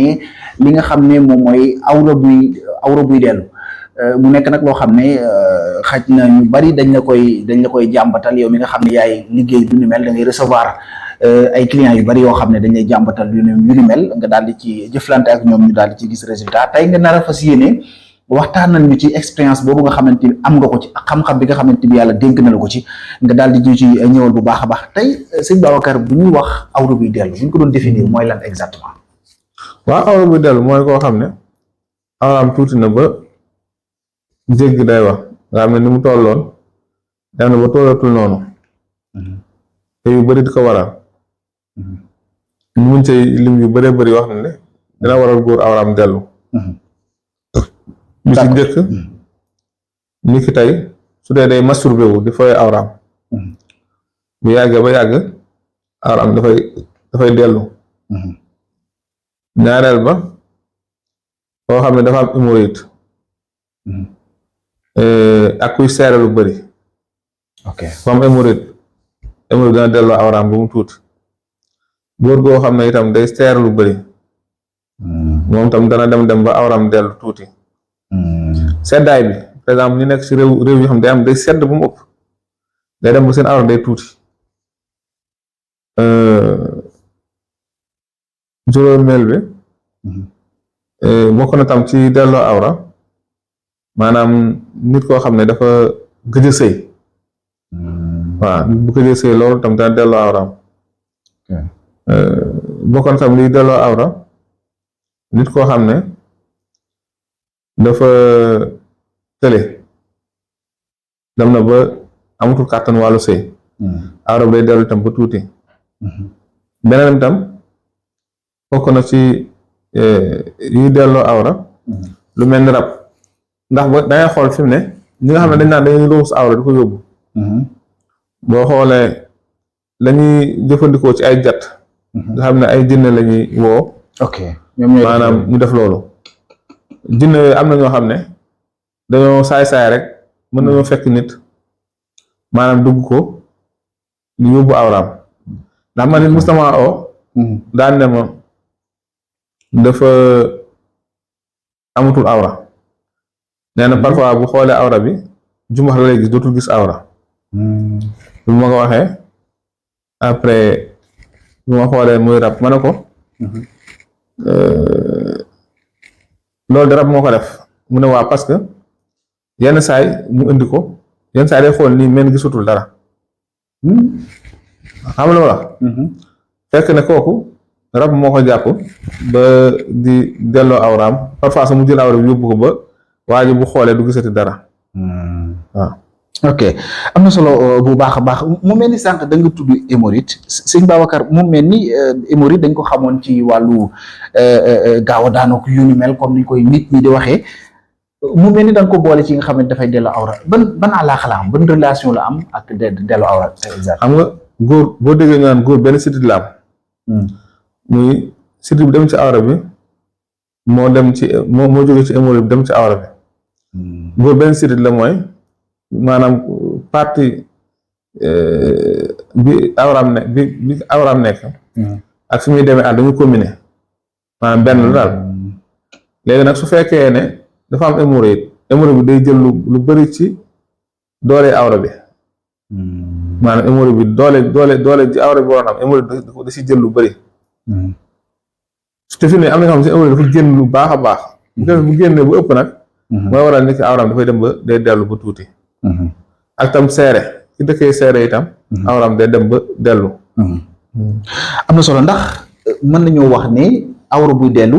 waxtaanee li nga xam ne moom mooy awra buy dellu mu nekk nag loo xam ne xaj na ñu bari dañ la koy jàmbatal yow mi nga xam ne yaay liggéey du ni mel da ngay recevoir ay clients yu bari yoo xam ne dañ lay jàmbatal yu ni mel nga daal di ci jëflante ak ñoom ñu daal di ci gis résultat tey nga nar a fas yéene waxtaanal ñu ci expérience boobu nga xamante ni am nga ko ci ak xam-xam bi nga xamante ni yàlla dénk na la ko ci nga daal di ñu ci ñëwal bu baax a baax tey sëñ Babacar bu ñuy wax awra buy dellu bu ñu ko doon définir mooy lan exactement. waaw awra buy dellu mooy koo xam ne awraam tuuti na ba jéggi day wax nga xam ne ni mu tolloon dem na ba tollatul noonu te yu bëri di ko waral ñu mun ci lim yu bëree bëri wax ne dina waral góor awraam dellu bi ci njëkk ni ki tey su dee day masturbé wu di fooy awraam bu yàggee ba yàgg awraam dafay dellu ñaareel ba koo xam ne dafa am hémorroïde ak kuy seere lu bëri ku am hémorroïde dina delloo awraam ba mu tuuti góor goo xam ne itam day seere lu bëri moom tam dana dem ba awraam dellu tuuti seddaay bi par exemple ñu nekk ci réew yoo xam ne day sedd bu mu ëpp day dem ba seen awra day tuuti juróomeel bi bokk na tam ci delloo awra maanaam nit koo xam ne dafa gëj a sëy waaw bu gëj a sëy loolu tam dana delloo awraam bokk na tam liy delloo awra nit koo xam ne dafa tële dem na ba amatul kàttan wàllu sëy awra day dellu itam ba tuuti beneen itam bokk na ci yuy delloo awra lu mel ni rab ndax ba dangay xool fi mu ne ñi nga xam ne dañ naan dañuy luus awra di ko yóbbu boo xoolee lañuy jëfandikoo ci ay jat nga xam ne ay jinne lañuy woo maanaam ñu def loolu jinne yooyu am na ñoo xam ne dañoo saay-saay rek mën nañoo fekk nit maanaam dugg ko ñu yóbbu awraam ndax man nit mustama oo daan ne ma dafa amatul awra nee na parfois bu xoolee awra bi jumax la lay gis dootul gis awra bu ma ko waxee après bu ma xoolee muy rab ma ne ko loolu de rab moo ko def mu ne waa parce que yenn saay mu indi ko yenn saay day xool nii mel gisatul dara xam nga la fekk ne kooku rab moo ko jàpp ba di delloo awraam parfois sax mu jël awra bi yóbbu ko ba waa ji bu xoolee du gisati dara waaw. ok am na solo bu baax a baax mu mel ni sànq da nga tudd hémorroïde sëñ Babacar mu mel ni hémorroïde dañ ko xamoon ci wàllu gaaw a daanoo ko yu ni mel comme ni koy nit ñi di waxee mu mel ni da nga ko boole ci nga xam ne dafay delloo awra ban àllaaxa la am ban relation la am ak delloo awra exact xam nga góor boo déggee ñu naan góor benn sidit la am muy sidit bi dem ci awra bi moo jóge ci hémorroïde bi dem ci awra bi góor benn sidit la mooy maanaam partie bi awraam nekk ak fi muy demee dañu combiner maanaam benn la daal léegi nag su fekkee ne dafa am hémorroïde bi day jël lu bëri ci doole awra bi maanaam hémorroïde bi doole ji awra bi waroon am hémorroïde da si jël lu bëri te fi ne am na nga xam ne si hémorroïde dafa génn lu baax a baax bu génnee bu ëpp nag mooy waral nit ki awraam dafay dem ba day dellu ba tuuti ak tam seere ki dëkkee seere itam awraam day dem ba dellu am na solo ndax mën nañoo wax ne awra buy dellu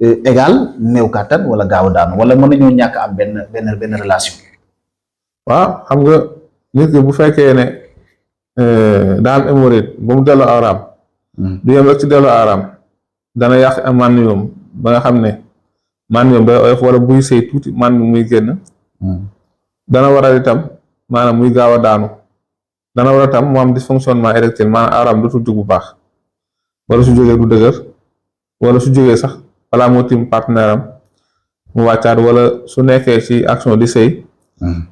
égal néew kàttan wala gaaw a daanu wala mën nañoo ñàkk am benn relation waaw xam nga nit ki bu fekkee ne daa am hémorroïde ba mu dellu awraam du yem rek ci dellu awraam dana yàq am mànniyoom ba nga xam ne mànniyoom day oyof wala buy sëy tuuti mànni muy génn dana waral itam maanaam muy gaaw a daanu dana waral itam mu am dysfonctionnement érectile maanaam awraam dootul jug bu baax wala su jógee du dëgër wala su jógee sax balaa moo tim partenaire am mu wàccaat wala su nekkee ci action di sëy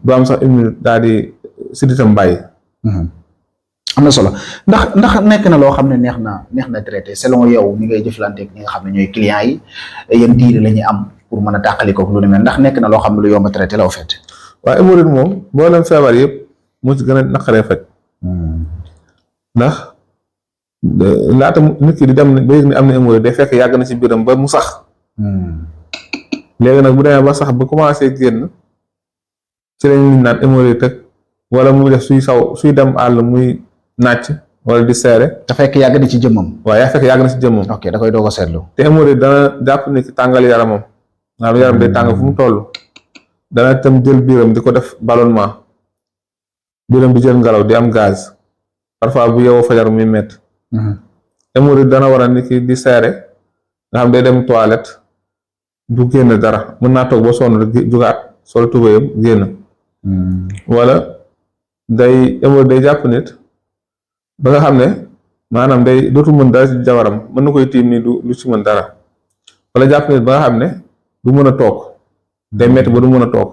du am sax une minute daal di sidditam bàyyi am na solo ndax nekk na loo xam ne neex na traité selon yow ni ngay jëflanteeg ñi nga xam ne ñooy clients yi yan diir la ñuy am pour mën a tàqalikook lu ni mel ndax nekk na loo xam ne lu yomb a traité la au fait. waaye hémorroïde moom mboolem feebar yëpp moo ci gën a naqaree faj. ndax laata nit ki di dem ba yëg ni am na hémorroïde day fekk yàgg na ci biiram ba mu sax. léegi nag bu demee ba sax ba commencé génn ci lañ nit naan hémorroïde tëg wala muy def suy dem àll muy nàcc wala di seere. te fekk yàgg na ci jëmmam. waaw yaa fekk yàgg na ci jëmmam. ok da koy doog a seetlu. te hémorroïde dana jàpp ni ki tàngal yaramam. nga xam yaram day tàng fu mu toll. dana tam jël biiram di ko def ballonnement. biiram di jël ngelaw di am gaz. parfois bu yeewoo fajar muy métti. hémorroïde dana war a nit ki di seere nga xam day dem toilette du génn dara mën naa toog ba sonn rek jugaat sol tubéyam génn. wala hémorroïde day jàpp nit ba nga xam ne maanaam day dootul mën dara ci jabaram mën na koy tiim ni du ci mën dara wala jàpp nit ba nga xam ne du mën a toog day metti ba du mën a toog.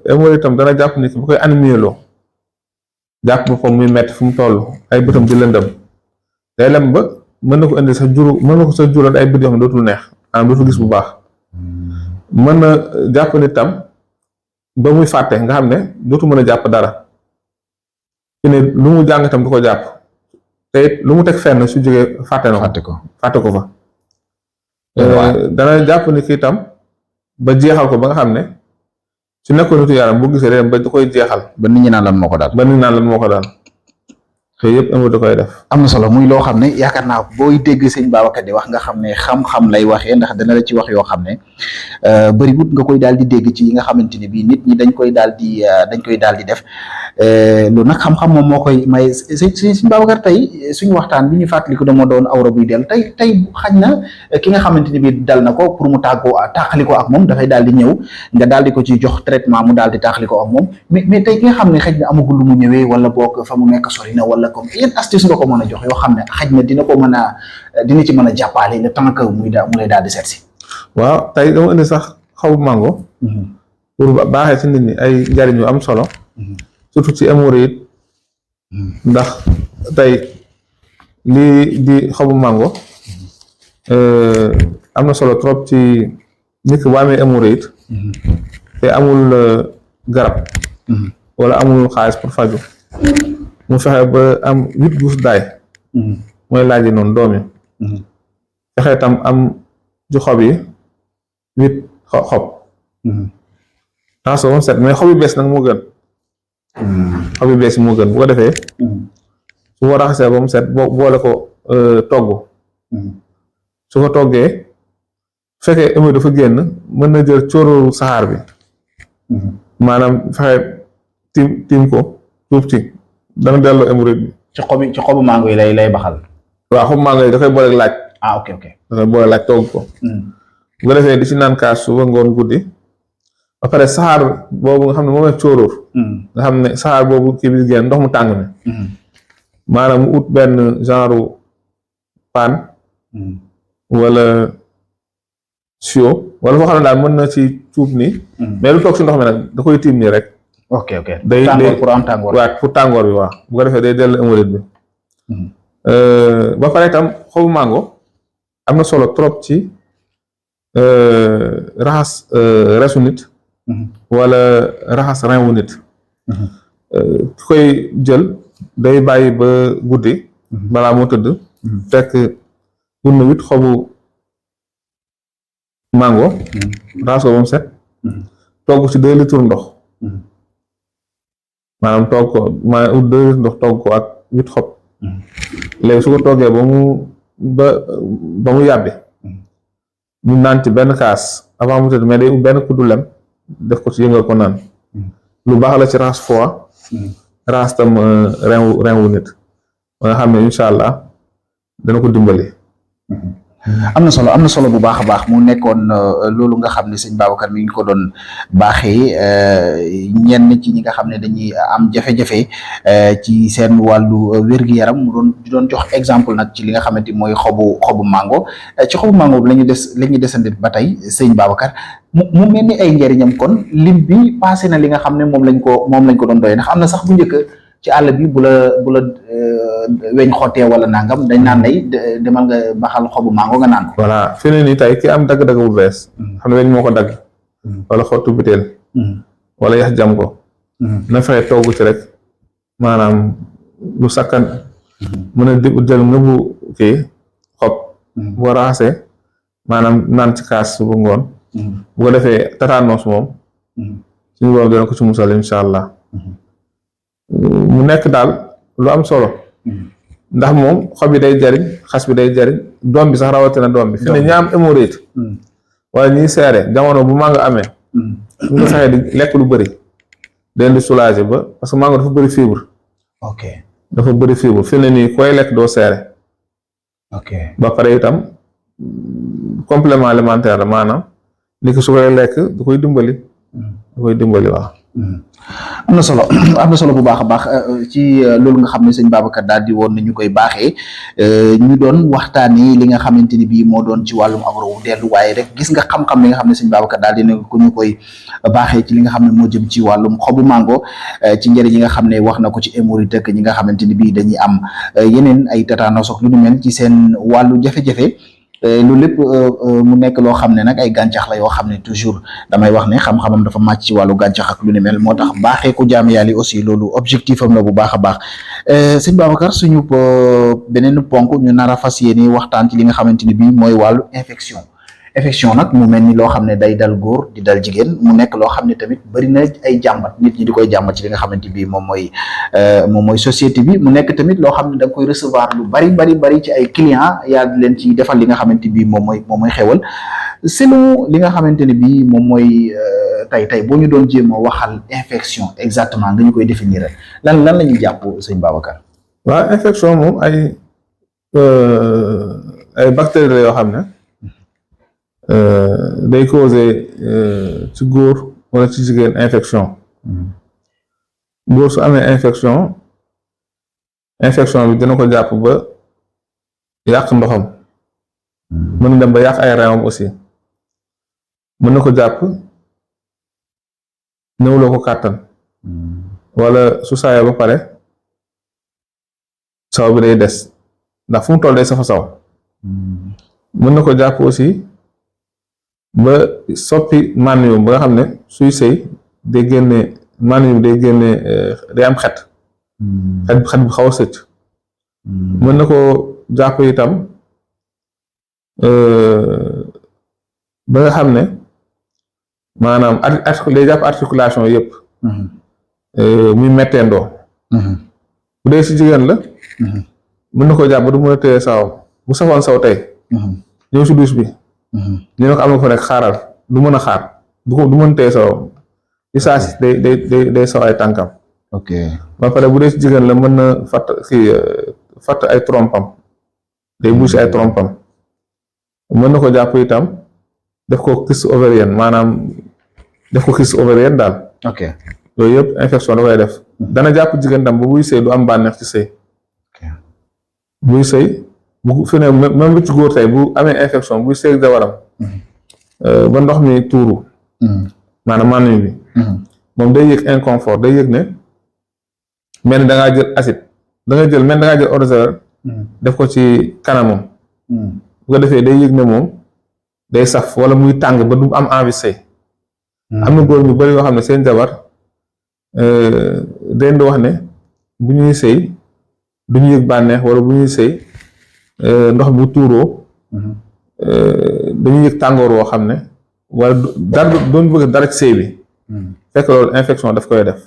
hémorroïde itam dana jàpp nit ba koy animé loo jàpp boppam muy metti fu mu toll ay bëtam di lëndëm day lem ba mën na ko indi sa jural ay bët yoo xam ne dootul neex maanaam dootul gis bu baax. mën na jàpp nit tam ba muy fàtte nga xam ne dootu mën a jàpp dara fi ne lu mu jàng tam du ko jàpp te it lu mu teg fenn su jógee fàtte ko fa. dana jàpp ni kii tam ba jeexal ko ba nga xam ne su nekkoon nitu yaram bu gisee dem ba da koy jeexal. ba nit ñi naan lan moo ko daal. te yëpp hémorroïde da koy def. am na solo muy loo xam ne yaakaar naa booy dégg sëñ Babacar di wax nga xam ne xam-xam lay waxee ndax dana la ci wax yoo xam ne bëriwut nga koy daal di dégg ci yi nga xamante ne bii nit ñi dañ koy daal di def loolu nag xam-xam moom moo koy may sëñ Babacar tey suñu waxtaan bi ñu fàttaliku dama doon awra buy dellu tey xaj na ki nga xamante ne bii dal na ko pour mu tàqaliko ak moom dafay daal di ñëw nga daal di ko ci jox traitement mu daal di tàqaliko ak moom mais tey ki nga xam ne xëj na amagul lu mu ñëwee wala boog fa mu nekk sori na wala comme yenn astuce nga ko mën a jox yoo xam ne xaj na dina ci mën a jàppale le temps que mu lay daal di seet si. waaw tey dama indi sax xawu mango. pour baaxee ci nit ñi ay njariñ yu am solo. surtout ci hémorroïde ndax tey lii di xawu mango am na solo trop ci nit ki bu amee hémorroïde te amul garab. wala amul xaalis pour faju mu fexe ba am 8 gousses d'ail. mooy laaj yi noonu doom yi. fexe tam am ci xob yi 8 xob. raxas ba mu set mais xob yu bees nag moo gën. xob yu bees yi moo gën bu ko defee. su ko raxasee ba mu set boole ko togg. su ko toggee fekkee hémorroïde dafa génn mën na jël cóoróoru saxaar bi. maanaam fexe tiim ko tuub ci. dana delloo hémorroïde bi. ci xobu mango yi lay baxal. waaw xobu mango yi da koy boole laaj. ok. da koy boole laaj togg ko. bu ko defee di ci naan kaas suba ngoon guddi. ba pare saxaar boobu nga xam ne moom la cóoróor. nga xam ne saxaar boobu kii bi génn ndox mu tàng mi. maanaam mu ut benn genre paan. wala sio wala foo xam ne daal mën na ci cuub nii. mais lu toog si ndox mi nag da koy tiim nii rek. ok day pour am tàngoor. waaw pour tàngoor bi waaw bu ko defee day dellu hémorroïde bi. ba pare itam xobu mango am na solo trop ci raxas resu nit. wala raxas rein wu nit. ki koy jël day bàyyi ba guddi. balaa moo tëdd. fekk pour na 8 xobu mango. raxas ko ba mu set. togg ci 2 litres ndox. maanaam togg ko maanaam ut 2 litres ndox togg ko ak 8 xob. léegi su ko toggee ba mu yàbbi. ñu naan ci benn kaas avant mu tëdd mais day ut benn kuddu lem def ko ci yëngal ko naan. lu baax la ci raxas foie. raxas tam rein wu nit. ba nga xam ne incha allah dana ko dimbali. am na solo bu baax a baax mu nekkoon loolu nga xam ne sëñ Babacar mi ngi ko doon baaxee ñenn ci ñi nga xam ne dañuy am jafe-jafe ci seen wàllu wér-gu-yaram mu doon jox exemple nag ci li nga xamante mooy xobu mango ci xobu mango bi la ñuy desandi ba tey sëñ Babacar mu mel ni ay njëriñam kon lim bi passé na li nga xam ne moom lañ ko doon doy ndax am na sax bu njëkk ci àll bi bu la weñ xottee wala nangam dañ naan lay demal nga baxal xobu mango nga naan ko. voilà fi ne nii tey ki am dagg-dagg bu bees xam ne weñ moo ko dagg wala xottu butéel wala yax jam ko na fexe togg ci rek maanaam lu sakkan mën a jël ngëbu kii xob bu ko raxasee maanaam naan ci kaas bu ngoon bu ko defee tataanos moom suñu boroom dina ko ci musal insha allah mu nekk daal lu am solo ndax moom xob yi day jariñ xas bi day jariñ doom bi sax rawatina doom bi fi ne ñi am hémorroïde wala ñiy seere jamono bu mango amee su nga fexee di lekk lu bëri den di soulager ba parce que mango dafa bëri fibre ok dafa bëri fibre fi ne nii koy lekk doo seere ok ba pare itam complément alimentaire la maanaam li ko su koy lekk du koy dimbali waaw am na solo bu baax a baax ci loolu nga xam ne sëñ Babacar daal di woon nañu koy baaxee ñu doon waxtaanee li nga xamante ni bii moo doon ci wàllum agro wu dellu waaye rek gis nga xam-xam li nga xam ne sëñ Babacar daal di ne ko ñu koy baaxee ci li nga xam ne moo jëm ci wàllum xobu mango ci njëriñ yi nga xam ne wax na ko ci hémorroïde ak ñi nga xamante ni bii dañuy am yeneen ay tétanos ak lu nu mel ci seen wàllu jafe-jafe loolu lépp mu nekk loo xam ne nag ay gàncax la yoo xam ne toujours damay wax ne xam-xamam dafa màcc ci wàllu gàncax ak lu ni mel moo tax baaxee ko jaam yàlla aussi loolu objectif am la bu baax a baax sëñ Babacar suñu beneen ponk ñu nar a fas yéene waxtaan ci li nga xamante ni bii mooy wàllu infection nag mu mel ni loo xam ne day dal góor di dal jigéen mu nekk loo xam ne tamit bëri na ay jàmbat nit ñi di koy jàmbat ci li nga xamante bi moom mooy société bi mu nekk tamit loo xam ne da nga koy recevoir lu bari ci ay clients yaa di leen ci defal li nga xamante bi moom mooy xewal selon li nga xamante ne bi moom mooy tey boo ñu doon jéem a waxal infection exactement nga ñu koy définir lan la ñuy jàpp sëñ Babacar. waaw infection moom ay bactéries la yoo xam ne day causé ci góor wala ci jigéen infection góor su amee infection bi dina ko jàpp ba yàq ndoxam mën na dem ba yàq ay reyam aussi mën na ko jàpp néewloo ko kàttan wala su saayee ba pare saw bi day des ndax fu mu toll day safa saw mën na ko jàpp aussi ba soppi mànniwum ba nga xam ne suy sëy day génne mànniwum day génne day am xet bu xaw a sëcc mën na ko jàpp itam ba nga xam ne maanaam day jàpp articulation yëpp muy metteendoo bu dee si jigéen la mën na ko jàpp ba du mën a téye saw bu safoon saw tey ñëw si douche bi ñu ne ko am na ko nekk xaaral du mën a xaar du mën téye saw ci saa si day saw ay tànkam ok ba pare bu dee si jigéen la mën na fatt ay trompam day bouché ay trompam mën na ko jàpp itam def ko kyste ovarienne maanaam def ko kyste ovarienne daal ok yooyu yëpp infection da koy def dana jàpp jigéen tam ba buy sëy du am bànneex ci sëy buy sëy bu fi ne même bu ci góor tey bu amee infection buy sëy jabaram ba ndox mi tuuru maanaam mànnuñ bi moom day yëg inconfort day yëg ne mel ni da ngaa jël acide da nga jël eau de javel def ko ci kanamam bu ko defee day yëg ne moom day saf wala muy tàng ba du am envie sëy am na góor ñu bari yoo xam ne seen jabar dañ di wax ne bu ñuy sëy du ñu yëg bànneex wala bu ñuy sëy ndox bu tuuroo dañuy yëg tàngoor woo xam ne wala dara doon bëgg dara ci sëy bi fekk loolu infection daf koy def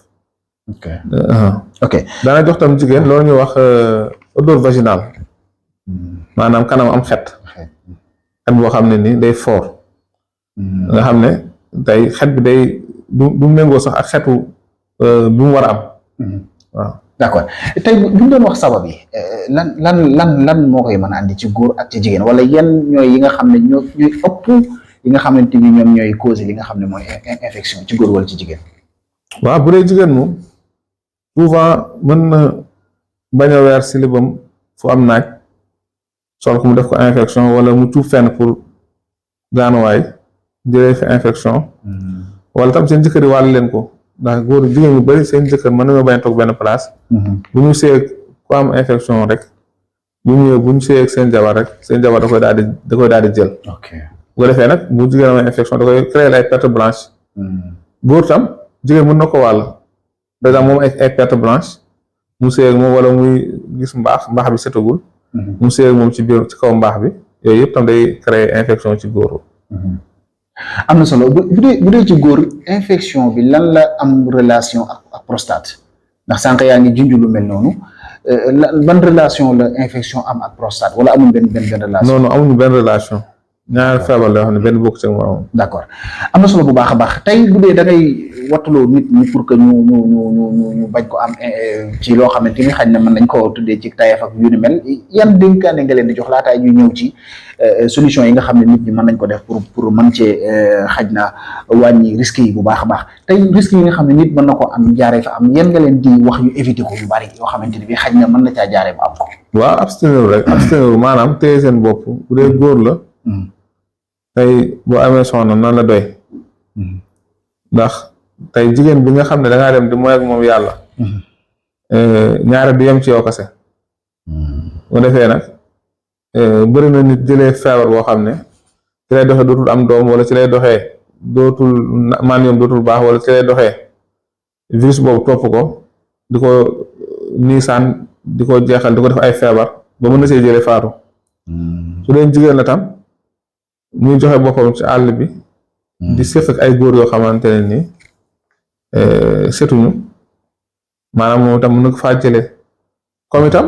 ok daana jox tam jigéen loolu ñuy wax odeur vaginale maanaam kanam am xet boo xam ne ni day fort nga xam ne tey xet bi day du méngoo sax ak xetu bi mu war a am waaw d'accord tey bu ñu doon wax sabab yi lan moo koy mën a andi ci góor ak ci jigéen wala yan ñooy yi nga xam ne ñooy ëpp yi nga xamante ni ñoom ñooy cause li nga xam ne mooy infection ci góor wala ci jigéen. waaw bu dee jigéen moom souvent mën na bañ a weer silibam fu am naaj sol ko mu def ko infection wala mu cuub fenn pour gaanuwaay jëlee fi infection wala tam seen jëkkëri wàll leen ko ndax góor jigéen ñu bari seen jëkkër mën nañoo bañ a toog benn place. bu ñu seeg ku am infection rek bu ñu seeg seen jabar rek seen jabar da koy daal di jël. ok bu ko defee nag bu jigéen am infection da koy créer ay perte blanche. góor tam jigéen mën na ko wàll par exemple moom ay perte blanche mu seeg moom wala muy gis mbaax bi setagul. mu seeg moom ci biir ci kaw mbaax bi yooyu yëpp tam day créer infection ci góor. am na solo bu dee ci góor infection bi lan la am relation ak prostate ndax sànq yaa ngi junj lu mel noonu ban relation la infection am ak prostate wala amul benn relation. non amuñu benn relation. ñaar feebar la yoo xam ne benn bokk ci moom. d'accord am na solo bu baax a baax tey bu dee da ngay wattuloo nit ñi pour que ñu bañ ko am ci loo xamante ni xañ na mën nañ ko tuddee ci tayef ak yu ni mel yan dénkaane nga leen di jox laataay ñuy ñëw ci solution yi nga xam ne nit ñi mën nañ ko def pour mën cee xaj na wàññi risques yi bu baax a baax tey risques yi nga xam ne nit mën na ko am jaaree fa am yan nga leen di wax yu éviter ko yu bari yoo xamante ni bi xaj na mën na caa jaaree ba am ko. waaw abstenir maanaam téye seen bopp bu dee góor la. tey boo amee soxna nan la doy. ndax tey jigéen bi nga xam ne da ngaa dem di mooy ak moom yàlla. ñaare du yem ci yow kese. bu defee nag bëri na nit jëlee feebar boo xam ne ci lay doxee dootul am doom wala ci lay doxee dootul maanaam dootul baax wala ci lay doxee virus boobu topp ko di ko niisaan di ko jeexal di ko def ay feebar ba mën na see jëlee faatu. su dee jigéen la tam. muy joxe boppam ci àll bi di séq ak ay góor yoo xamante ne ni setuñu maanaam moom itam mën na ko faa jëlee comme itam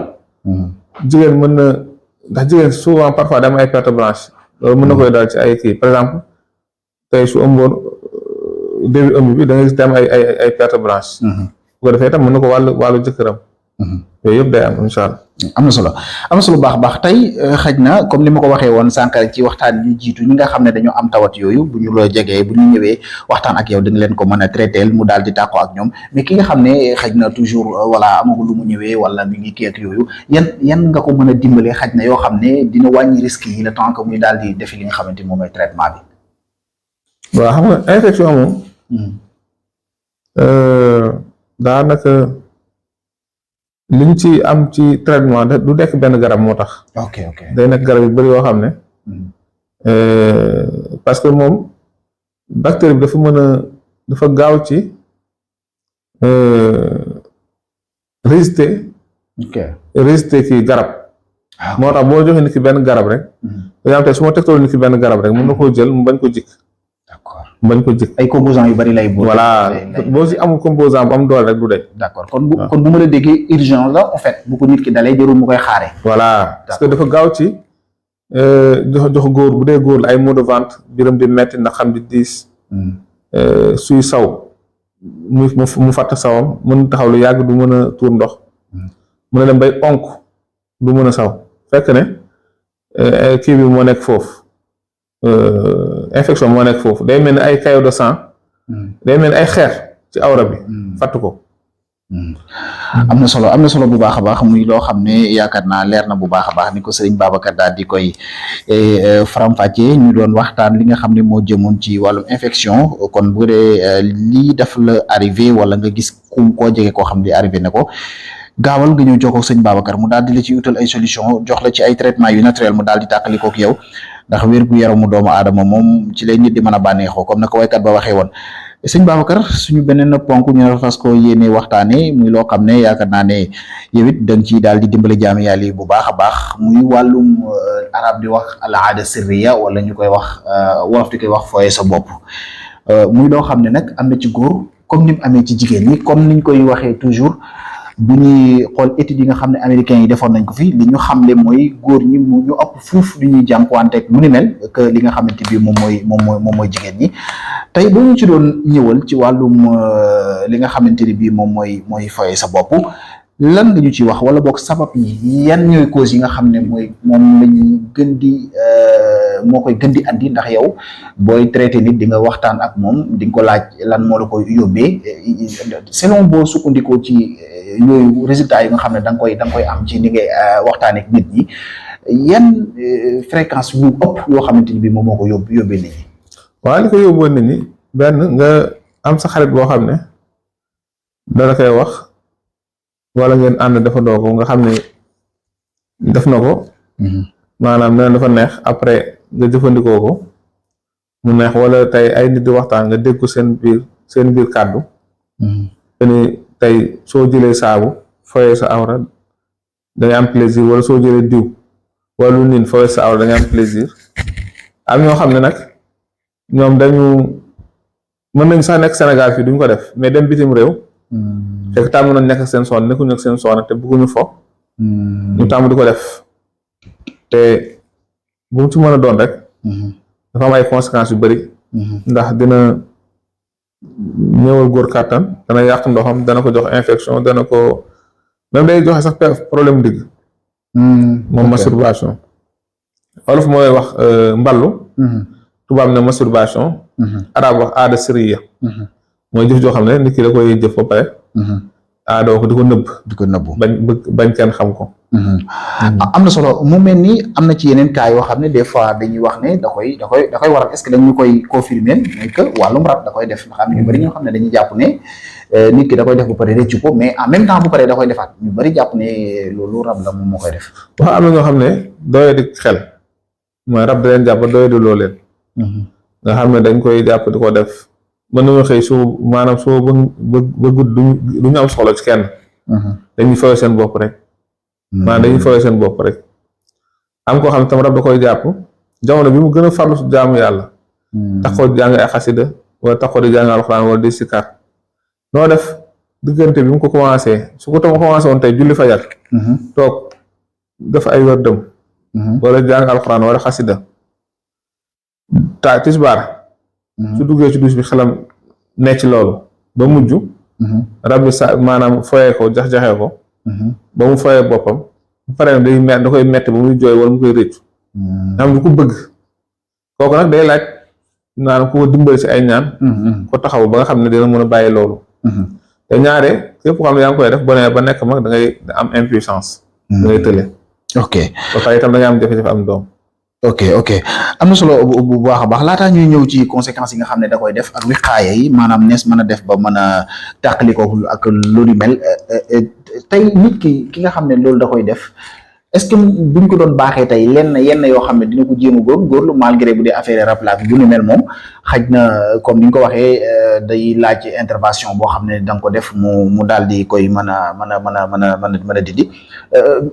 jigéen mën na ndax jigéen souvent parfois dama ay perte blanche loolu mën na koy dal ci ay kii par exemple tey su ëmboon début ëmb bi da ngay gis dem ay perte blanche bu ko defee itam mën na ko wàllu jëkkëram yooyu yëpp day am incha allah. am na solo baax a baax tey xaj na comme ni ma ko waxee woon sànq rek ci waxtaan yu jiitu ñi nga xam ne dañoo am tawat yooyu bu ñu la jegee bu ñu ñëwee waxtaan ak yow dañ leen ko mën a traité mu daal di tàqoo ak ñoom mais ki nga xam ne xaj na toujours voilà amagul lu mu ñëwee wala mi ngi kii ak yooyu yan nga ko mën a dimbalee xaj na yoo xam ne dina wàññi risques yi le temps que muy daal di defi li nga xamante ni moom mooy traitement bi. waaw xam nga infection moom. daanaka. liñ ci am ci traitement du nekk benn garab moo tax. ok day nekk garab yu bari yoo xam ne. parce que moom bactérie bi dafa gaaw ci résister. résister kii garab. moo tax boo joxee nit ki benn garab rek. par exemple tey su ma tegtaloo nit ki benn garab rek mën na koo jël mu bañ ko jikk. d'accord bañ ko jikk ay composants yu bari lay. voilà boo si amul composant bu am doole rek du de. d'accord kon bu ma la déggee urgence la en fait bu ko nit ki dalee jarul mu koy xaare. voilà parce que dafa gaaw ci jox góor bu dee góor la ay maux de ventre biram di metti ndax xam di diis. suy saw mu fàtt sawam mën taxaw lu yàgg du mën a tuur ndox. mën a dem bay onk du mën a saw fekk ne kii bi moo nekk foofu. infection moo nekk foofu day mel ni ay caillot de sang. day mel ni ay xeer ci awra bi. fatt ko. am na solo bu baax a baax muy loo xam ne yaakaar naa leer na bu baax a baax ni ko Serigne Babacar daal di koy faram-fàccee ñu doon waxtaan li nga xam ne moo jëmoon ci wàllum infection kon bu dee lii daf la arrivé wala nga gis koo jege koo xam ne arrivé na ko. gaawal nga ñëw jokkoo sëñ Babacar mu daal di la ci utal ay solution jox la ci ay traitement yu naturel mu daal di tàqalikoo ak yow ndax wér-gu-yaramu doomu aadama moom ci lay nit di mën a bànneexoo comme na ko waykat ba waxee woon sëñ Babacar suñu beneen ponk ñu fas ko yéene waxtaane muy loo xam ne yaakaar naa ne yow it da nga ciy daal di dimbale jaami yàlla yi bu baax a baax muy wàllum arab di wax al aada sirriya wala ñu koy wax wolof di koy wax fooye sa bopp muy loo xam ne nag am na ci góor comme ni mu amee ci jigéen ñi comme niñ koy waxee toujours bu ñuy xool études yi nga xam ne américains yi defoon nañ ko fi li ñu xamle mooy góor ñi ñu ëpp fuuf lu ñuy jànkuwanteeg lu ni mel que li nga xamante bi moom mooy jigéen ñi tey boo ñu ci doon ñëwal ci wàllum li nga xamante ni bii moom mooy foye sa bopp lan nga ñu ci wax wala boog sabab yi yan ñooy cause yi nga xam ne moom lañuy gën di moo koy gën di andi ndax yow booy traité nit di nga waxtaan ak moom di nga ko laaj lan moo la koy yóbbee selon boo sukkandikoo ci yooyu résultats yi nga xam ne da nga koy am ci ni ngay waxtaanee ak nit ñi yan fréquence yu ëpp yoo xamante ni bii moom moo ko yóbbee nit ñi. waaw li ko yóbboon nit ñi benn nga am sa xarit boo xam ne dala koy wax wala ngeen ànd defandoo ko nga xam ne def na ko maanaam nee dafa neex après nga jëfandikoo ko mu neex wala tey ay nit di waxtaan nga dégg ko seen biir kàddu te ni tey soo jëlee saabu foyee sa awra dangay am plaisir wala soo jëlee diw wala lu niin foyee sa awra dangay am plaisir am ñoo xam ne nag ñoom dañu mën nañ sax nekk Sénégal fii duñ ko def mais dem bitim réew fekk tàmm nañ nekk seen soxna nekkuñu ak seen soxna te bëgguñu fo ñu tàmm di ko def te bu mu ci mën a doon rek dafa am ay conséquences yu bari ndax dina ñëwal góor kàttan dana yàq ndoxam dana ko jox infection dana ko même day joxe sax problème digg moom masturbation olof mooy wax mballu tubaab ne masturbation arab wax aada siriya mooy jëf joo xam ne nit ki da koy jëf ba pare aadoo ko di ko nëbb bañ kenn xam ko am na solo mu mel ni am na ci yeneen cas yoo xam ne des fois dañuy wax ne da koy waral est-ce que dañu koy confirmer mooy que wàllum rab da koy def nga xam ne ñu bëri ñoo xam ne dañuy jàpp ne nit ki da koy def bu pare rëccu ko mais en même temps bu paree da koy defaat ñu bëri jàpp ne loolu rab la moom moo koy def waaw am na ñoo xam ne doye di xel mooy rab da leen jàpp doye di loo leen nga xam ne dañ koy jàpp di ko def mën nañu xëy maanaam soo ba gudd du ñu am soxla ci kenn dañuy fawee seen bopp rek maanaam dañuy fawee seen bopp rek am koo xam ne tam rab da koy jàpp jamono bi mu gën a farlu su jaamu yàlla taxoo jàng ay xasida wala taxoo di jàng alxuraan wala di sikar noo def diggante bi mu ko commencé su ko tam commencé woon tey julli fajar toog def ay wërdëm wala jàng alxuraan wala xasida tisbaar su duggee ci douche bi xelam ne ci loolu ba mujj rab bi sa maanaam foyee ko jax-jaxee ko ba mu foyee boppam bu paree da koy metti ba muy jooy wala mu koy rëccu xam du ko bëgg kooku nag day laaj naan ku ko dimbali si ay ñaan ko taxaw ba nga xam ne dina mën a bàyyi loolu te ñaare képp ko xam ne yaa ngi koy def boo nee ba nekk mag da ngay am impuissance da ngay tële ok ba pare itam da ngay am jafe-jafe am doom ok am na solo bu baax a baax laataa ñuy ñëw ci conséquences yi nga xam ne da koy def ak wiqaaya yi maanaam nees mën a def ba mën a tàqali ko ak loolu mel tey nit ki nga xam ne loolu da koy def est-ce que buñ ko doon baaxee tey yenn yoo xam ne dina ko jéem a góorlu malgré bu dee affaire rap la bu ni mel moom xaj na comme ni nga ko waxee day laaj intervention boo xam ne da nga ko def mu daal di koy mën a dindi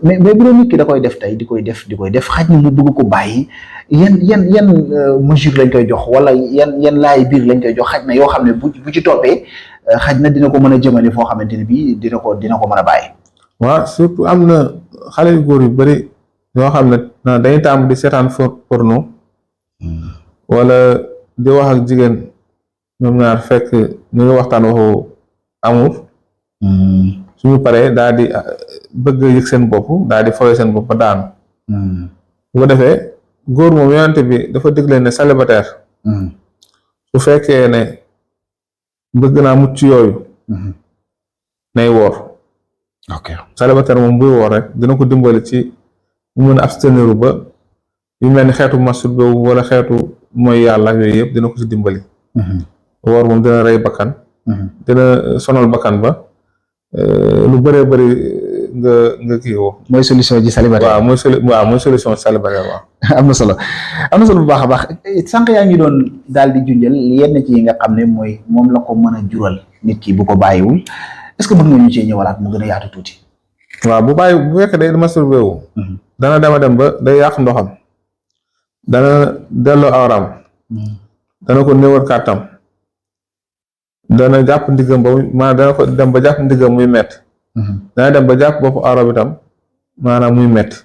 mais bu dee nit ki da koy def tey di koy def xaj na mu bëgg ko bàyyi yan mesure lañ koy jox wala yan laay biir lañ koy jox xaj na yoo xam ne bu ci toppee xaj na dina ko mën a jëmale foo xamante ne bii dina ko mën a bàyyi. waaw surtout am na xale yu góor yu bari yoo xam ne dañuy tàmm di seetaan porno wala di wax ak jigéen ñoom ñaar fekk ñu ngi waxtaan waxu amour suñu paree daal di bëgg yëg seen bopp daal di fooy seen bopp ba daanu bu ko defee góor moom yonente bi dafa digle ne célibataire su fekkee ne bëgg naa mucc yooyu nay woor ok célibataire moom buy woor rek dina ko dimbali ci mu mën a abstenir ba yu mel ni xeetu masturbé wala xeetu mooy yàlla yooyu yëpp dina ko ci dimbali woor moom dina rey bakkan dina sonal bakkan ba lu bëree bëri nga kii woo mooy solution ji célibataire waaw mooy solution célibataire waaw am na solo bu baax a baax sànq yaa ngi doon daal di junjal yenn ci yi nga xam ne mooy moom la ko mën a jural nit ki bu ko bàyyiwul est-ce que mën nga ñu cee ñëwalaat mu gën a yaatu tuuti. waaw bu fekkee day masturbé wu dana dem ba day yàq ndoxam dana delloo awram dana ko néewal kàttam dana jàpp ndiggam dana ko dem ba jàpp ndiggam muy metti dana dem ba jàpp boppu awra bi tam maanaam muy metti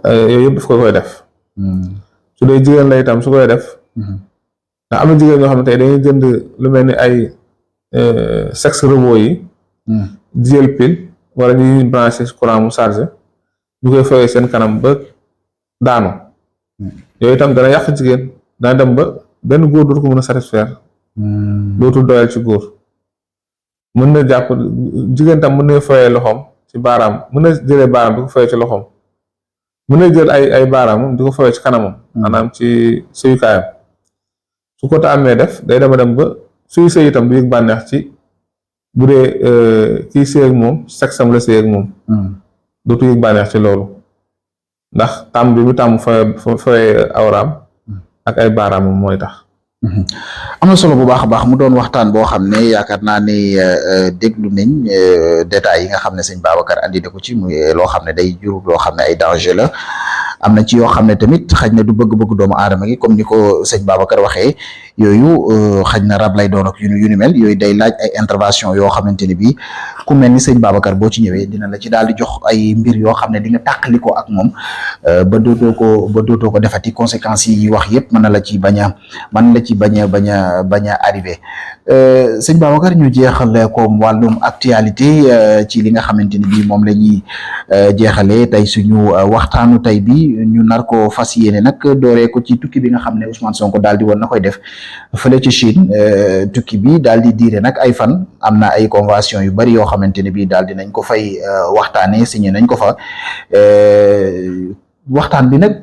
yooyu yëpp daf koy def su dee jigéen la itam su koy def ndax am na jigéen ñoo xam ne tey dañuy jënd lu mel ni ay sexe robot yi di jël pile wala ñuy branché courant mu chargé ñu koy fayee seen kanam ba daanu yooyu itam dana yàq jigéen dana dem ba benn góor dootu ko mën a satisfaire dootul doyal ci góor mën na jàpp jigéen tam mën na fayee loxoom ci baaraam mën na jëlee baaraam di ko fayee ci loxoom mën na jël ay baaraam di ko fayee ci kanamam maanaam ci sëyukaayam su ko ta amee def day dem ba suy sëy itam du yëg bànneex ci bu dee kii sëy ak moom sexe am la sëy ak moom dootu yëg bànneex ci loolu ndax tàmm bi mu tàmm fa awraam ak ay baaraamam mooy tax. am na solo bu baax a baax mu doon waxtaan boo xam ne yaakaar naa ne déglu nañ détails yi nga xam ne sëñ Babacar andi na ko ci muy loo xam ne day jur loo xam ne ay danger la am na ci yoo xam ne tamit xaj na du bëgg-bëgg doomu aadama gi comme ni ko sëñ Babacar waxee yooyu xaj na rab lay doon ak yu ni mel yooyu day laaj ay intervention yoo xamante ni bii ku mel ni sëñ Babacar boo ci ñëwee dina la ci daal di jox ay mbir yoo xam ne di nga tàqali ko ak moom ba dootoo ko defati conséquences yi wax yëpp mën na la ci bañ a arrivé sëñ Babacar ñu jeexal comme wàllum actualité ci li nga xamante ni bii moom la ñuy jeexalee tey suñu waxtaanu tey bi ñu nar ko fas yéene nag dooree ko ci tukki bi nga xam ne Ousmane Sonko daal di woon na koy def fële ci Chine tukki bi daal di diire nag ay fan am na ay convention yu bari yoo xamante ne bii daal di nañ ko fay waxtaanee signé nañ ko fa waxtaan bi nag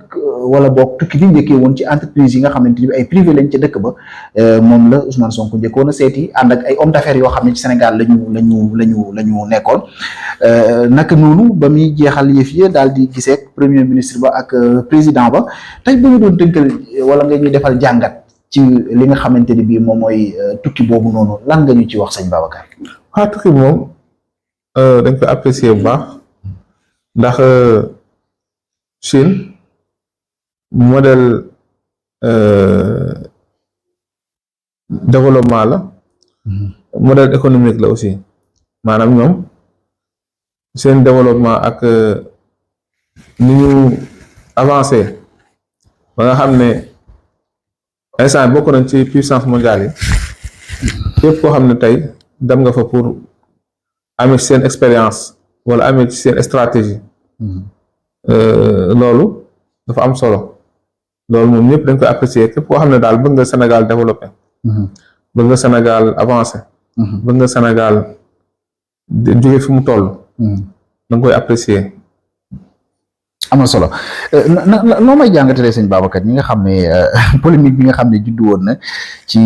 wala boog tukki bi njëkkee woon ci entreprise yi nga xamante ni bi ay privé lañ ca dëkk ba moom la Ousmane Sonko njëkkoon a seeti ànd ak ay homme d'affaires yoo xam ne ci Sénégal lañu nekkoon naka noonu ba muy jeexal yëf yi daal di gisee ak premier ministre ba ak président ba tey ba ñu doon tënkal wala nga ñuy defal jàngat ci li nga xamante ni bii moom mooy tukki boobu noonu lan nga ñu ci wax sëñ Babacar. waaw tukki moom dañ ko apprécier bu baax ndax Chine modèle développement la modèle économique la aussi maanaam ñoom seen développement ak ni ñu avancé ba nga xam ne instant bokk nañ ci puissance mondiale yi képp koo xam ne tey dem nga fa pour amee seen expérience wala amee ci seen stratégie loolu dafa am solo loolu moom ñëpp dañ koy apprécier képp koo xam ne daal bëgg nga Sénégal développé bëgg nga Sénégal avancé bëgg nga Sénégal jóge fi mu toll da nga koy apprécier. am na solo noo may jàngatalee sëñ Babacar ñi nga xam ne polémique bi nga xam ne juddu woon na ci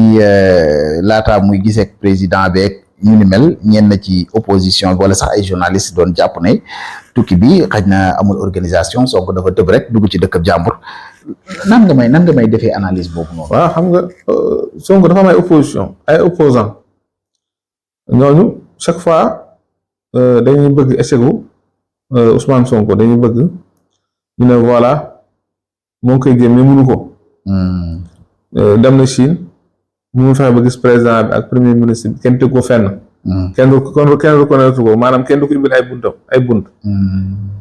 laata muy gisee ak président beeg ñu ni mel ñenn ci opposition wala sax ay journalistes doon jàpp ne tukki bi xaj na amul organisation Sonko dafa tëb rek dugg ci dëkk jàmbur nan nga may defee analyse boobu noonu. waaw xam nga Sonko dafa am ay opposition ay opposants ñooñu chaque fois dañuy bëgg échec Ousmane Sonko dañuy bëgg ñu ne voilà moo ngi koy jéem mais mënu ko. dem na Chine mu fexe ba gis président bi ak premier ministre bi kenn teg ko fenn. kenn reconnaître ko maanaam kenn du ko ubbil ay bunt.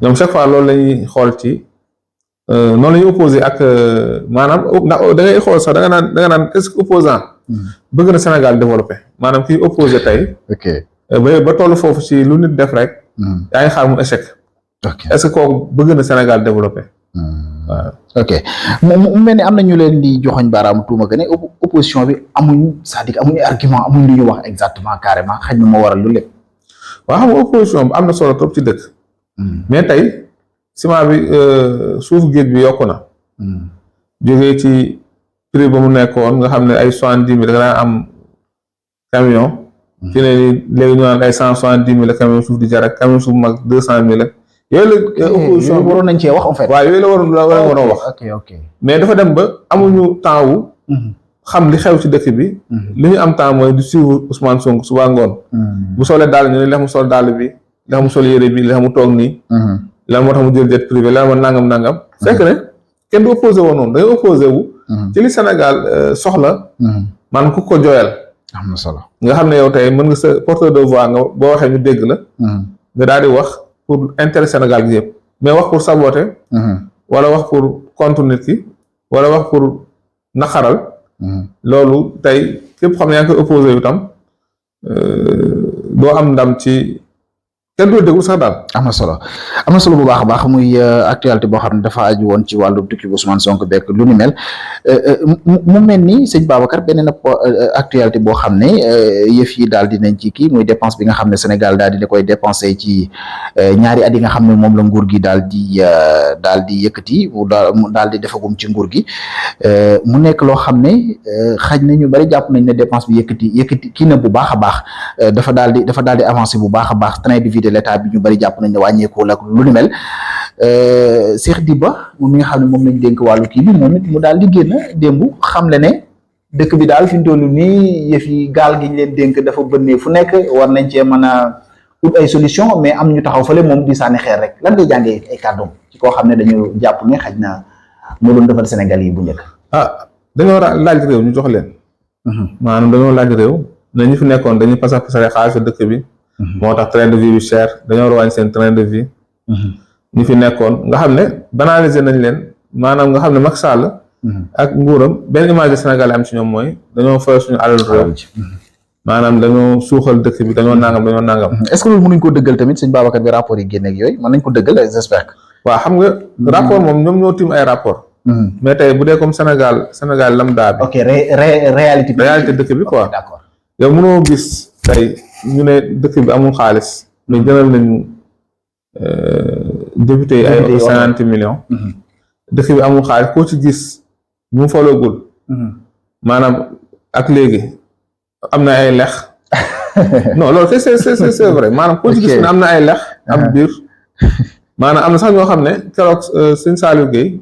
ñoom chaque fois loolu la ñuy xool ci noonu la ñuy opposé ak maanaam ndax da ngay xool sax da nga naan est-ce que opposant bëgg na Sénégal développé maanaam kii opposé tey. ok ba toll foofu ci lu nit def rek. yaa ngi xaar mu échec. est-ce que kooku bëgg na Sénégal développé. waaw ok mu mel ni am na ñu leen di joxoñ baaraamu tuuma que ne opposition bi amuñ c'est-à-dire amuñu argument amuñ lu ñu wax exactement carrément xëy na moo waral lu lépp. waaw xam nga opposition bi am na solo trop ci dëkk. mais tey ciment bi suuf géej bi yokku na. jógee ci prix ba mu nekkoon nga xam ne ay 70 000 da nga daan am camion. fi ne nii léegi ñu naan ay 170 000 camion suuf di jar ak camion suuf mag 200 000 ak. yooyu la opposition bi waroon nañ cee wax en fait. waaw yooyu la waroon a wax. ok mais dafa dem ba amuñu temps wu. xam li xew ci dëkk bi. li ñu am temps mooy di suivre Ousmane Sonko suba ngoon. bu solee daal ñu ne li mu sol daal bi li mu sol yére bi li mu toog nii. lan moo tax mu jël jet privé lan moo nangam. fekk ne kenn du opposé woon noonu da ngay opposé wu. ci li Sénégal soxla. maanaam ku ko jooyal. am na solo nga xam ne yow tey mën nga sa porteur de voix nga boo waxee ñu dégg la. nga daal di wax. pour intérêt Sénégal gi yëpp mais wax pour saboter. wala wax pour contre nit ki wala wax pour naqaral. loolu tey képp xam ne yaa ngi koy opposé yu tam doo am ndam ci kenn du déglu sax daal. am na solo bu baax a baax muy actualité boo xam ne dafa aju woon ci wàllu tukki bu Ousmane Sonko bekk lu ni mel mu mel ni sëñ Babacar beneen actualité boo xam ne yëf yi daal dinañ ci kii muy dépense bi nga xam ne Sénégal daal dina koy dépensé ci ñaari at yi nga xam ne moom la nguur gi daal di yëkkati mu daal di defagum ci nguur gi mu nekk loo xam ne xaj na ñu bari jàpp nañ ne dépense bi yëkkati kii na bu baax a baax dafa daal di avancé bu baax a baax train de vie de l'état bi ñu bari jàpp nañ ne wàññeeku la lu ni mel Cheikh Diba moom mi nga xam ne moom lañ dénk wàllu kii bi moom it mu daal di génn démb xam le ne dëkk bi daal fi ñu toll nii yëf yi gaal gi ñu leen dénk dafa bënnee fu nekk war nañ cee mën a ut ay solution mais am ñu taxaw fële moom di sànni xeer rek lan ngay jàngee ay kàddoom ci koo xam ne dañu jàpp ne xaj na moo doon defal Sénégal yi bu njëkk. dañoo laaj réew ñu jox leen. maanaam dañoo laaj réew ne ñu fi nekkoon dañuy pasare xaalis dëkk bi. moo tax train de vie bi cher dañoo war a wàññi seen train de vie. ñu fi nekkoon nga xam ne banaliser nañ leen maanaam nga xam ne Macky Sall ak nguuram benn image de Sénégal am ci ñoom mooy dañoo fay suñu alal réew. maanaam dañoo suuxal dëkk bi dañoo nangam. est-ce que loolu mënuñ ko dëggal tamit sëñ Babacar bi rapport yi génne ak yooyu mën nañ ko dëggal j'espère. waaw xam nga rapport moom ñoom ñoo tiim ay rapport mais tey bu dee comme Sénégal lambda bi. ok réalité dëkk bi quoi. d'accord yow mënoo gis tey ñu ne dëkk bi amul xaalis mais jëlal nañu député yi ay 50 millions. dëkk bi amul xaalis koo ci gis mu faloogul maanaam ak léegi am na ay lex non loolu c'est vrai maanaam koo ci gis ne am na ay lex am biir maanaam am na sax ñoo xam ne keroog sëñ Saliou Guèye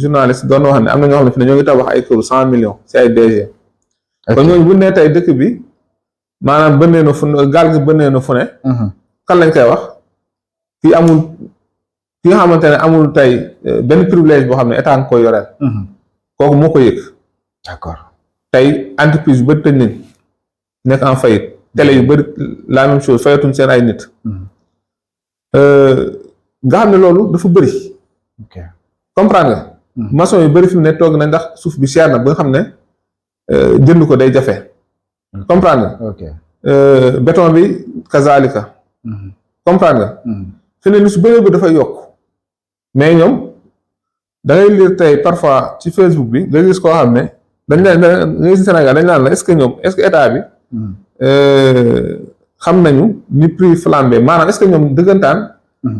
journaliste doon wax ne am na ñoo xam ne fi ne ñoo ngi tabax ay këru 100 millions ci ay DG kon ñooñu bu ne tey dëkk bi maanaam bënnee na fu gaal gi bënnee na fu ne kan lañ koy wax kii nga xamante ne amul tey benn privilège boo xam ne état nga koy yoreel kooku moo ko yëg d'accord tey entreprise yu bëri tëj nañ nekk en faillite télé yu bëri la même chose fayatuñ seen ay nit nga xam ne loolu dafa bëri comprendre nga maçon yu bëri fi mu ne toog na ndax suuf bi cher na ba nga xam ne jënd ko day jafe comprendre nga béton bi kazalika comprendre nga fi ne lu su bëree ba dafay yokk mais ñoom da ngay lire tey parfois ci Facebook bi nga gis koo xam ne dañ leen nga gis Sénégal dañ naan la est-ce que état bi xam nañu ni prix flambé maanaam est-ce que ñoom dëggantaan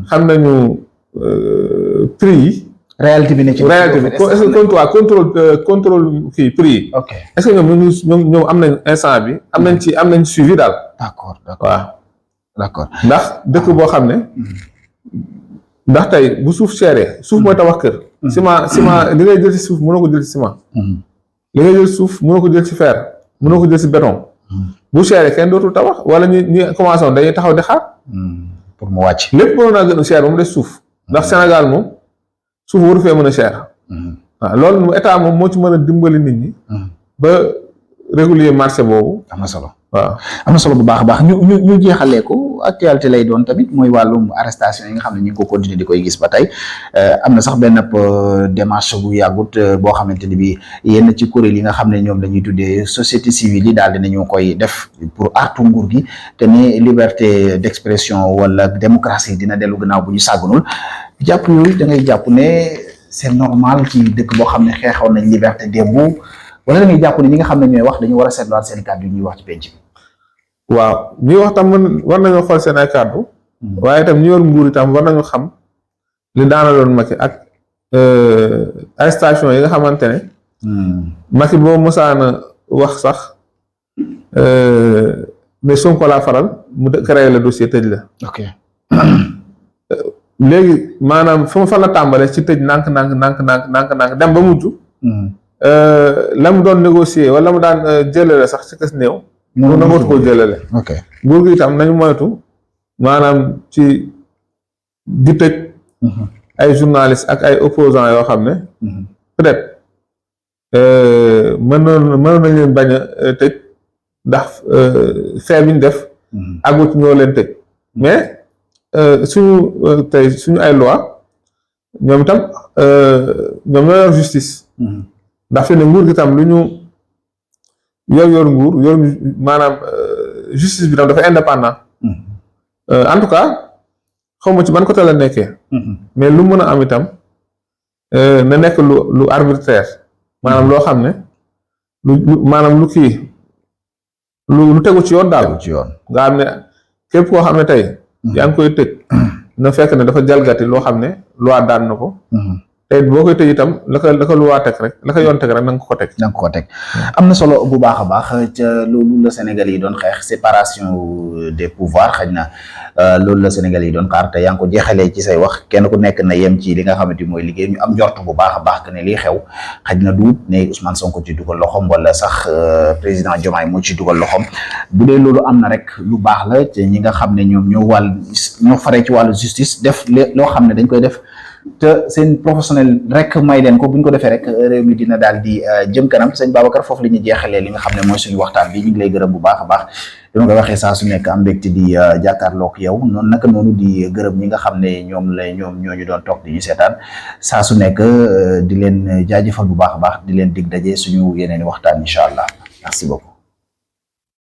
xam nañu prix yi réalité bi ne ci réalité bi est-ce que contrôle kii prix yi est-ce que ñoom am nañ instant bi am nañ suivi daal d'accord waaw ndax dëkk boo xam ne ndax tey bu suuf seeree suuf mooy tabax kër ciment li ngay jël ci suuf mënoo ko jël ci ciment li ngay jël suuf mënoo ko jël ci fer mënoo ko jël ci béton bu seeree kenn dootul tabax wala ñu commencé woon dañuy taxaw di xaar pour mu wàcc lépp mënoon naa gën a cher ba mu des suuf ndax Sénégal moom suuf waru fee mën a cher waaw loolu moom état moom moo ci mën a dimbali nit ñi ba régulier marché boobu am na solo waaw am na solo bu baax a baax ñu jeexalee ko actualité lay doon tamit mooy wàllum arrestation yi nga xam ne ñu ngi ko continuer di koy gis ba tey am na sax benn démarche bu yàggut boo xamante ni bi yenn ci kuréel yi nga xam ne ñoom dañuy tuddee société civile yi daal dinañu koy def pour artu nguur gi te ne liberté d'expression wala démocratie dina dellu gannaaw bu ñu sàggunul jàpp yooyu da ngay jàpp ne c'est normal ci dëkk boo xam ne xeexoon nañ liberté démb wala da ngay jàpp ne ñi nga xam ne ñooy wax dañu war a seetluwaat seen kàddu yi ñuy wax ci penc bi. waaw ñuy wax tam war nañoo xool seen ay kàddu waaye itam ñu yor nguur itam war nañu xam li daanaloon Macky ak arrestation yi nga xamante ne Macky boo mosaana wax sax mais Sonko laa faral mu créé le dossier tëj la léegi maanaam fa la tàmbalee ci tëj nànk dem ba mujj la mu doon négocier wala mu daan jëlale sax ci kës néew mu nangootu koo jëlale nguur gi itam nañu moytu maanaam ci di tëj ay journalistes ak ay opposants yoo xam ne peut-être mënoon nañ leen bañ a tëj ndax fee bi ñu def àggu ci ñoo leen tëj mais suñu ay loi ñoom itam ñoom ñoo yor justice ndax fi ne nguur gi tam lu ñu yor nguur yor maanaam justice bi tam dafa indépendant en tout cas xaw ma ci ban côté la nekkee mais lu mën a am itam na nekk lu arbitraire maanaam loo xam ne maanaam lu kii lu tegu ci yoon daal ci yoon nga xam ne képp koo xam ne tey yaa ngi koy tëj na fekk ne dafa jalgati loo xam ne loi daan na ko te boo koy tëj itam la ko loi teg rek la ko yoon teg rek na nga ko teg am na solo bu baax a baax ca loolu la Sénégal yi doon xeex séparation des pouvoirs xëy na loolu la Sénégal yi doon xaar te yaa ngi ko jeexalee ci say wax kenn ku nekk na yem ci li nga xamante mooy liggéey ñu am njort bu baax a baax que ne lii xew xëy na duut ne Ousmane Sonko ci dugal loxom wala sax président Diomaye moo ci dugal loxom bu dee loolu am na rek lu baax la te ñi nga xam ne ñoom ñoo faree ci wàllu justice def loo xam ne dañ koy def te seen professionnel rek may leen ko bu ñu ko defee rek réew mi dina daal di jëm kanam sëñ Babacar foofu la ñuy jeexalee li nga xam ne mooy suñu waxtaan bi ñu ngi lay gërëm bu baax a baax dama koy waxee saa su nekk am mbégte di jàkkaarloog yow noonu naka noonu di gërëm ñi nga xam ne ñoom ñooñu doon toog di ñu seetaan saa su nekk di leen jaajëfal bu baax a baax di leen dig daje suñu yeneen i waxtaan incha allah merci beaucoup.